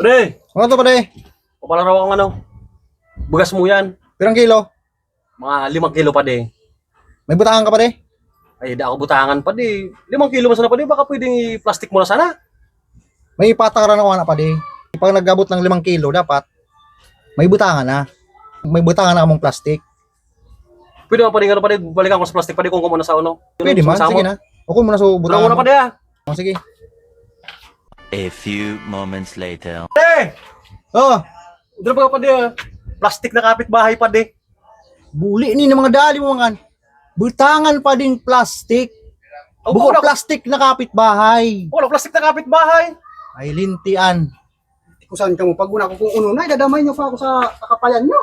Pre, Ano to pare? papalaro akong bugas mo yan. Pirang kilo? Mga 5 kilo pa de. May butangan ka pare? Ay, di ako butangan pa de. 5 kilo mo sana pa de, baka pwedeng i-plastic mo na sana. May patakaran ako na pare. Pag nagabot ng 5 kilo, dapat may butangan na. May butangan na kamong plastic. Pwede mo pa de, pa de, balikan ko sa plastic pa de kung kumuna sa Pwede man, sige na. Ako muna sa Butangan butangan. muna pa de ah. Oh, sige. A few moments later. Pre, Oh, dito pa pa de ah. Plastic na kapitbahay pa de. buli ni ng mga dali mo mga butangan pa din plastic. Oh, Buko wala, plastic na kapitbahay. wala plastic na kapitbahay. Ay lintian. Kung saan ka mo pag una ko kung uno na, idadamay niyo pa ako sa kakapayan niyo.